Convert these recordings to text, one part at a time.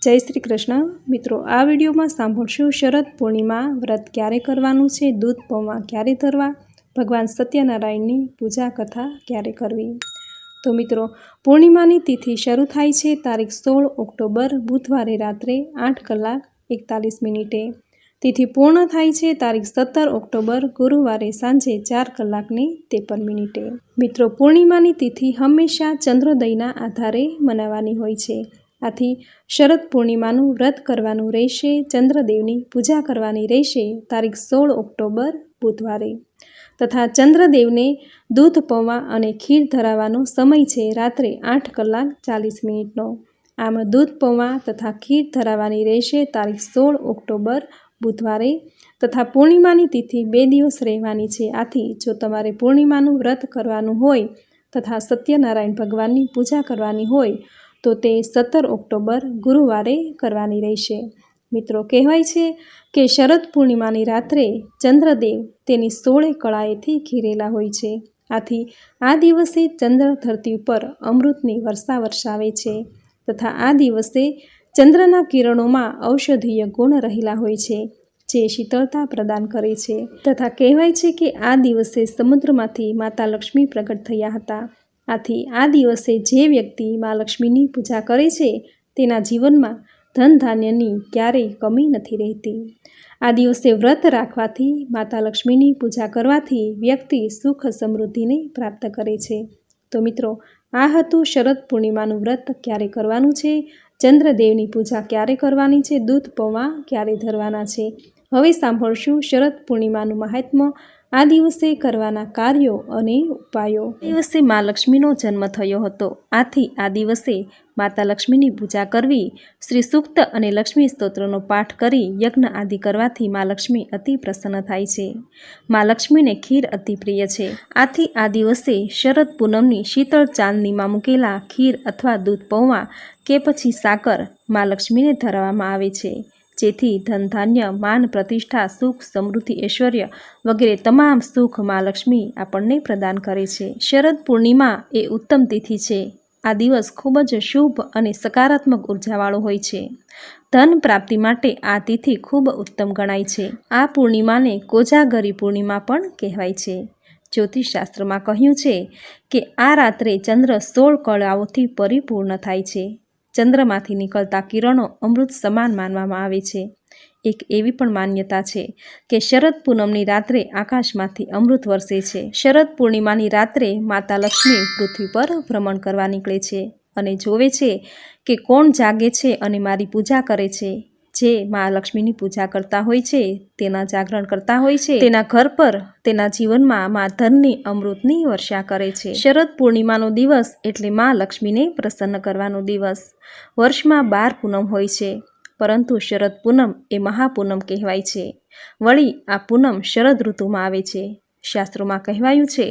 જય શ્રી કૃષ્ણ મિત્રો, આ વિડીયોમાં સાંભળશું શરદ પૂર્ણિમા વ્રત ક્યારે કરવાનું છે, દૂધ પૌવા ક્યારે ધરવા, ભગવાન સત્યનારાયણની પૂજા કથા ક્યારે કરવી। તો મિત્રો, પૂર્ણિમાની તિથિ શરૂ થાય છે તારીખ 16 ઓક્ટોબર બુધવારે રાત્રે 8 કલાક 41 મિનિટે। તિથિ પૂર્ણ થાય છે તારીખ 17 ઓક્ટોબર ગુરુવારે સાંજે 4 કલાક ને 53 મિનિટે। મિત્રો, પૂર્ણિમાની તિથિ હંમેશા ચંદ્રોદયના આધારે મનાવવાની હોય છે। આથી શરદ પૂર્ણિમાનું વ્રત કરવાનું રહેશે, ચંદ્રદેવની પૂજા કરવાની રહેશે તારીખ 16 ઓક્ટોબર બુધવારે, તથા ચંદ્રદેવને દૂધ પૌવા અને ખીર ધરાવવાનો સમય છે રાત્રે 8 કલાક 40 મિનિટનો। આમ દૂધ પૌવા તથા ખીર ધરાવવાની રહેશે તારીખ 16 ઓક્ટોબર બુધવારે, તથા પૂર્ણિમાની તિથિ 2 દિવસ રહેવાની છે। આથી જો તમારે પૂર્ણિમાનું વ્રત કરવાનું હોય તથા સત્યનારાયણ ભગવાનની પૂજા કરવાની હોય તો તે 17 ઓક્ટોબર ગુરુવારે કરવાની રહેશે। મિત્રો, કહેવાય છે કે શરદ પૂર્ણિમાની રાત્રે ચંદ્રદેવ તેની 16 કળાએથી ઘેરેલા હોય છે। આથી આ દિવસે ચંદ્ર ધરતી ઉપર અમૃતની વર્ષા વરસાવે છે, તથા આ દિવસે ચંદ્રના કિરણોમાં ઔષધીય ગુણ રહેલા હોય છે, જે શીતળતા પ્રદાન કરે છે। તથા કહેવાય છે કે આ દિવસે સમુદ્રમાંથી માતા લક્ષ્મી પ્રગટ થયા હતા। આથી આ દિવસે જે વ્યક્તિ મા લક્ષ્મીની પૂજા કરે છે તેના જીવનમાં ધન ધાન્યની ક્યારેય કમી નથી રહેતી। આ દિવસે વ્રત રાખવાથી, માતા લક્ષ્મીની પૂજા કરવાથી વ્યક્તિ સુખ સમૃદ્ધિને પ્રાપ્ત કરે છે। તો મિત્રો, આ હતું શરદ પૂર્ણિમાનું વ્રત ક્યારે કરવાનું છે, ચંદ્રદેવની પૂજા ક્યારે કરવાની છે, દૂધ પૌવા ક્યારે ધરવાના છે। હવે સાંભળશું શરદ પૂર્ણિમાનું મહાત્મ્ય, આ દિવસે કરવાના કાર્યો અને ઉપાયો। આ દિવસે મા લક્ષ્મીનો જન્મ થયો હતો, આથી આ દિવસે માતા લક્ષ્મીની પૂજા કરવી, શ્રી સૂક્ત અને લક્ષ્મી સ્તોત્રનો પાઠ કરી યજ્ઞ આદિ કરવાથી મા લક્ષ્મી અતિ પ્રસન્ન થાય છે। મા લક્ષ્મીને ખીર અતિ પ્રિય છે, આથી આ દિવસે શરદ પૂનમની શીતળ ચાંદનીમાં મૂકેલા ખીર અથવા દૂધ પૌવા કે પછી સાકર મા લક્ષ્મીને ધરાવવામાં આવે છે, જેથી ધન ધાન્ય, માન પ્રતિષ્ઠા, સુખ સમૃદ્ધિ, ઐશ્વર્ય વગેરે તમામ સુખ મા લક્ષ્મી આપણને પ્રદાન કરે છે। શરદ પૂર્ણિમા એ ઉત્તમ તિથિ છે। આ દિવસ ખૂબ જ શુભ અને સકારાત્મક ઉર્જાવાળો હોય છે। ધન પ્રાપ્તિ માટે આ તિથિ ખૂબ ઉત્તમ ગણાય છે। આ પૂર્ણિમાને કોજાગરી પૂર્ણિમા પણ કહેવાય છે। જ્યોતિષશાસ્ત્રમાં કહ્યું છે કે આ રાત્રે ચંદ્ર 16 કળાઓથી પરિપૂર્ણ થાય છે। ચંદ્રમાંથી નીકળતા કિરણો અમૃત સમાન માનવામાં આવે છે। એક એવી પણ માન્યતા છે કે શરદ પૂનમની રાત્રે આકાશમાંથી અમૃત વરસે છે। શરદ પૂર્ણિમાની રાત્રે માતા લક્ષ્મી પૃથ્વી પર ભ્રમણ કરવા નીકળે છે અને જોવે છે કે કોણ જાગે છે અને મારી પૂજા કરે છે। જે મા લક્ષ્મીની પૂજા કરતા હોય છે, તેના જાગરણ કરતા હોય છે, તેના ઘર પર, તેના જીવનમાં મા ધનની અમૃતની વર્ષા કરે છે। શરદ પૂર્ણિમાનો દિવસ એટલે મા લક્ષ્મીને પ્રસન્ન કરવાનો દિવસ। વર્ષમાં 12 પૂનમ હોય છે, પરંતુ શરદ પૂનમ એ મહાપૂનમ કહેવાય છે। વળી આ પૂનમ શરદ ઋતુમાં આવે છે। શાસ્ત્રોમાં કહેવાયું છે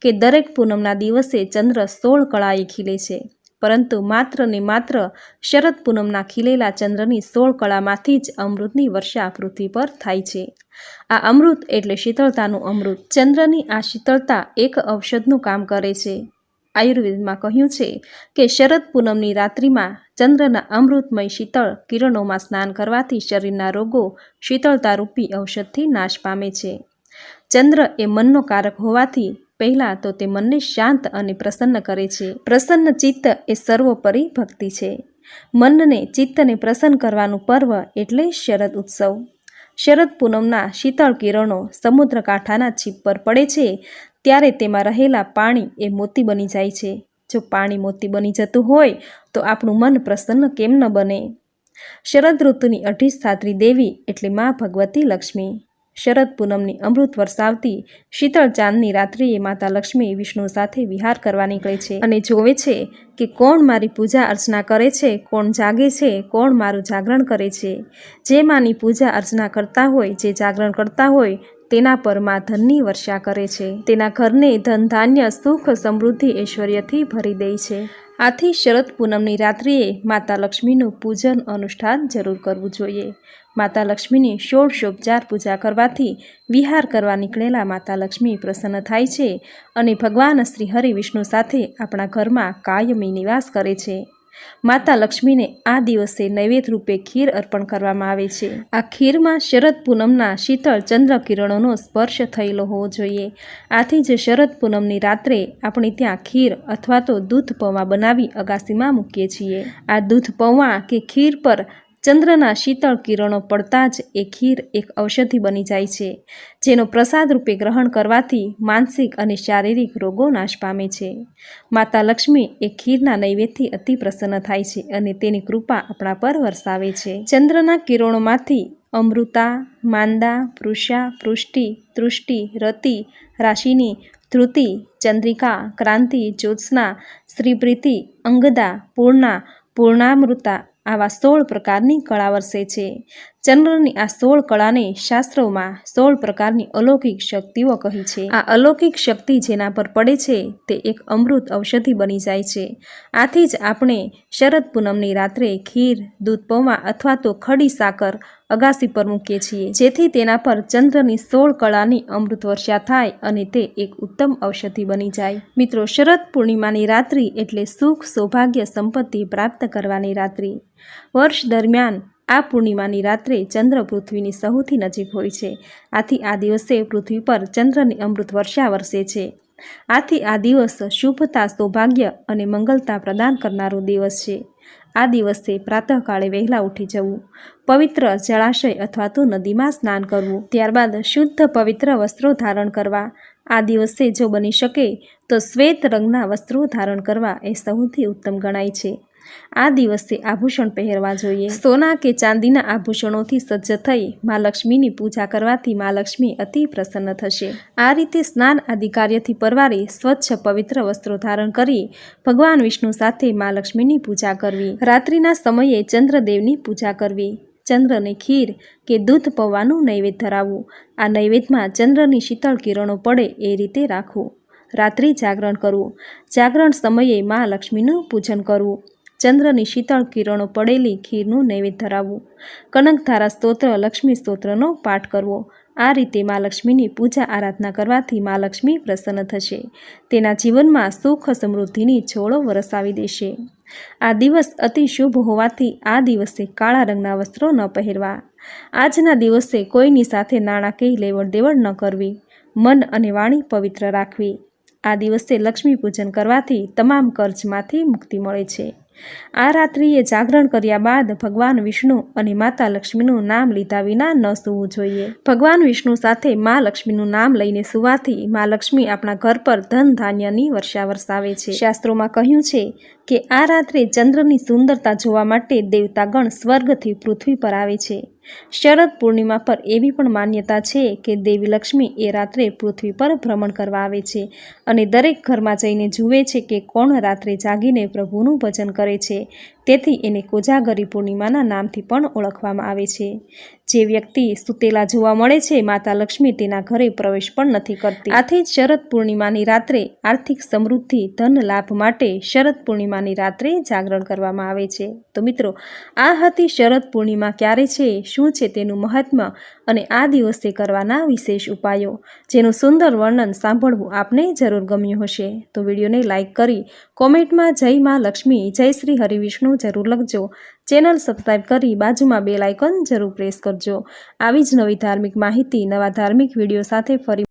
કે દરેક પૂનમના દિવસે ચંદ્ર 16 કળાએ ખીલે છે, પરંતુ માત્ર ને માત્ર શરદ પૂનમના ખીલેલા ચંદ્રની 16 કળામાંથી જ અમૃતની વર્ષા પૃથ્વી પર થાય છે। આ અમૃત એટલે શીતળતાનું અમૃત। ચંદ્રની આ શીતળતા એક ઔષધનું કામ કરે છે। આયુર્વેદમાં કહ્યું છે કે શરદ પૂનમની રાત્રિમાં ચંદ્રના અમૃતમય શીતળ કિરણોમાં સ્નાન કરવાથી શરીરના રોગો શીતળતા રૂપી ઔષધથી નાશ પામે છે। ચંદ્ર એ મનનો કારક હોવાથી પહેલાં તો તે મનને શાંત અને પ્રસન્ન કરે છે। પ્રસન્ન ચિત્ત એ સર્વોપરી ભક્તિ છે। મનને, ચિત્તને પ્રસન્ન કરવાનું પર્વ એટલે શરદ ઉત્સવ। શરદ પૂનમના શીતળ કિરણો સમુદ્ર કાંઠાના છીપ પર પડે છે ત્યારે તેમાં રહેલા પાણી એ મોતી બની જાય છે। જો પાણી મોતી બની જતું હોય તો આપણું મન પ્રસન્ન કેમ ન બને। શરદ ઋતુની અધિષ્ઠાત્રી દેવી એટલે મા ભગવતી લક્ષ્મી। શરદ પૂનમની અમૃત વરસાવતી શીતળ ચાંદની રાત્રિએ માતા લક્ષ્મી વિષ્ણુ સાથે વિહાર કરવા નીકળે છે અને જોવે છે કે કોણ મારી પૂજા અર્ચના કરે છે, કોણ જાગે છે, કોણ મારું જાગરણ કરે છે। જે માની પૂજા અર્ચના કરતા હોય, જે જાગરણ કરતા હોય તેના પર મા ધનની વર્ષા કરે છે, તેના ઘરને ધન ધાન્ય, સુખ સમૃદ્ધિ, ઐશ્વર્યથી ભરી દે છે। આથી શરદ પૂનમની રાત્રિએ માતા લક્ષ્મીનું પૂજન અનુષ્ઠાન જરૂર કરવું જોઈએ। માતા લક્ષ્મીની ષોડશોપચાર પૂજા કરવાથી વિહાર કરવા નીકળેલા માતા લક્ષ્મી પ્રસન્ન થાય છે અને ભગવાન શ્રી હરિ વિષ્ણુ સાથે આપણા ઘરમાં કાયમી નિવાસ કરે છે। માતા લક્ષ્મીને આ દિવસે નૈવેદ્ય રૂપે ખીર અર્પણ કરવામાં આવે છે. આ ખીરમાં શરદ પૂનમના શીતળ ચંદ્ર કિરણોનો સ્પર્શ થયેલો હોવો જોઈએ. આથી જ શરદ પૂનમની રાત્રે આપણે ત્યાં ખીર અથવા તો દૂધ પૌવા બનાવી અગાસીમાં મૂકીએ છીએ. આ દૂધ પૌવા કે ખીર પર ચંદ્રના શીતળ કિરણો પડતા જ એ ખીર એક ઔષધિ બની જાય છે, જેનો પ્રસાદ રૂપે ગ્રહણ કરવાથી માનસિક અને શારીરિક રોગો નાશ પામે છે. માતા લક્ષ્મી એ ખીરના નૈવેદ્યથી અતિ પ્રસન્ન થાય છે અને તેની કૃપા આપણા પર વરસાવે છે. ચંદ્રના કિરણોમાંથી અમૃતા, માંદા, પૃષા, પૃષ્ટિ, તૃષ્ટિ, રતિ, રાશિની, ધૃતિ, ચંદ્રિકા, ક્રાંતિ, જ્યોત્સના, શ્રીપ્રીતિ, અંગદા, પૂર્ણા, પૂર્ણામૃતા આવા 16 પ્રકારની કળા વરસે છે. ચંદ્રની આ 16 કળાને શાસ્ત્રોમાં 16 પ્રકારની અલૌકિક શક્તિઓ કહી છે. આ અલૌકિક શક્તિ જેના પર પડે છે તે એક અમૃત ઔષધિ બની જાય છે. આથી જ આપણે શરદ પૂનમની રાત્રે ખીર, દૂધ પૌવા અથવા તો ખડી સાકર અગાસી પર મૂકીએ છીએ, જેથી તેના પર ચંદ્રની 16 કળાની અમૃત વર્ષા થાય અને તે એક ઉત્તમ ઔષધિ બની જાય. મિત્રો, શરદ પૂર્ણિમાની રાત્રિ એટલે સુખ, સૌભાગ્ય, સંપત્તિ પ્રાપ્ત કરવાની રાત્રિ. વર્ષ દરમિયાન આ પૂર્ણિમાની રાત્રે ચંદ્ર પૃથ્વીની સૌથી નજીક હોય છે. આથી આ દિવસે પૃથ્વી પર ચંદ્રની અમૃત વર્ષા વરસે છે. આથી આ દિવસ શુભતા, સૌભાગ્ય અને મંગલતા પ્રદાન કરનારો દિવસ છે. આ દિવસે પ્રાતઃકાળે વહેલા ઉઠી જવું, પવિત્ર જળાશય અથવા તો નદીમાં સ્નાન કરવું, ત્યારબાદ શુદ્ધ પવિત્ર વસ્ત્રો ધારણ કરવા. આ દિવસે જો બની શકે તો શ્વેત રંગના વસ્ત્રો ધારણ કરવા એ સૌથી ઉત્તમ ગણાય છે. આ દિવસે આભૂષણ પહેરવા જોઈએ. સોના કે ચાંદીના આભૂષણોથી સજ્જ થઈ મા લક્ષ્મીની પૂજા કરવાથી મા લક્ષ્મી અતિ પ્રસન્ન થશે. આ રીતે સ્નાન આદિ કાર્યથી પરવારી સ્વચ્છ પવિત્ર વસ્ત્રો ધારણ કરી ભગવાન વિષ્ણુ સાથે મા લક્ષ્મીની પૂજા કરવી. રાત્રિના સમયે ચંદ્રદેવની પૂજા કરવી. ચંદ્રને ખીર કે દૂધ પૌવાનું નૈવેદ્ય ધરાવવું. આ નૈવેદ્યમાં ચંદ્રની શીતળ કિરણો પડે એ રીતે રાખવું. રાત્રિ જાગરણ કરવું. જાગરણ સમયે મા લક્ષ્મીનું પૂજન કરવું. ચંદ્રની શીતળ કિરણો પડેલી ખીરનું નૈવેદ્ય ધરાવવું. કનકધારા સ્તોત્ર, લક્ષ્મી સ્તોત્રનો પાઠ કરવો. આ રીતે મા લક્ષ્મીની પૂજા આરાધના કરવાથી મા લક્ષ્મી પ્રસન્ન થશે. તેના જીવનમાં સુખ સમૃદ્ધિની છોડો વરસાવી દેશે. આ દિવસ અતિ શુભ હોવાથી આ દિવસે કાળા રંગના વસ્ત્રો ન પહેરવા. આજના દિવસે કોઈની સાથે નાણાકીય લેવડ દેવડ ન કરવી. મન અને વાણી પવિત્ર રાખવી. આ દિવસે લક્ષ્મી પૂજન કરવાથી તમામ કર્જમાંથી મુક્તિ મળે છે. આ રાત્રિએ જાગરણ કર્યા બાદ ભગવાન વિષ્ણુ અને માતા લક્ષ્મીનું નામ લીધા વિના ન સૂવું જોઈએ. ભગવાન વિષ્ણુ સાથે મા લક્ષ્મીનું નામ લઈને સૂવાથી મા લક્ષ્મી આપણા ઘર પર ધન ધાન્યની વર્ષા વરસાવે છે. શાસ્ત્રોમાં કહ્યું છે કે આ રાત્રે ચંદ્રની સુંદરતા જોવા માટે દેવતાગણ સ્વર્ગથી પૃથ્વી પર આવે છે. શરદ પૂર્ણિમા પર એવી પણ માન્યતા છે કે દેવી લક્ષ્મી એ રાત્રે પૃથ્વી પર ભ્રમણ કરવા આવે છે અને દરેક ઘરમાં જઈને જુએ છે કે કોણ રાત્રે જાગીને પ્રભુનું ભજન કરે છે. તેથી એને કોજાગરી પૂર્ણિમાના નામથી પણ ઓળખવામાં આવે છે. જે વ્યક્તિ સૂતેલા જોવા મળે છે, માતા લક્ષ્મી તેના ઘરે પ્રવેશ પણ નથી કરતી. આથી જ શરદ પૂર્ણિમાની રાત્રે આર્થિક સમૃદ્ધિ, ધન લાભ માટે શરદ પૂર્ણિમાની રાત્રે જાગરણ કરવામાં આવે છે. તો મિત્રો, આ હતી શરદ પૂર્ણિમા ક્યારે છે, શું છે તેનું મહાત્મ્ય અને આ દિવસે કરવાના વિશેષ ઉપાયો, જેનું સુંદર વર્ણન સાંભળવું આપને જરૂર ગમ્યું હશે. તો વિડીયોને લાઇક કરી કોમેન્ટમાં જય મા લક્ષ્મી, જય શ્રી હરિવિષ્ણુ જરૂર લખજો. ચેનલ સબસ્ક્રાઈબ કરી બાજુમાં બેલ આઇકોન જરૂર પ્રેસ કરજો. આવી જ નવી ધાર્મિક માહિતી, નવા ધાર્મિક વિડીયો સાથે ફરી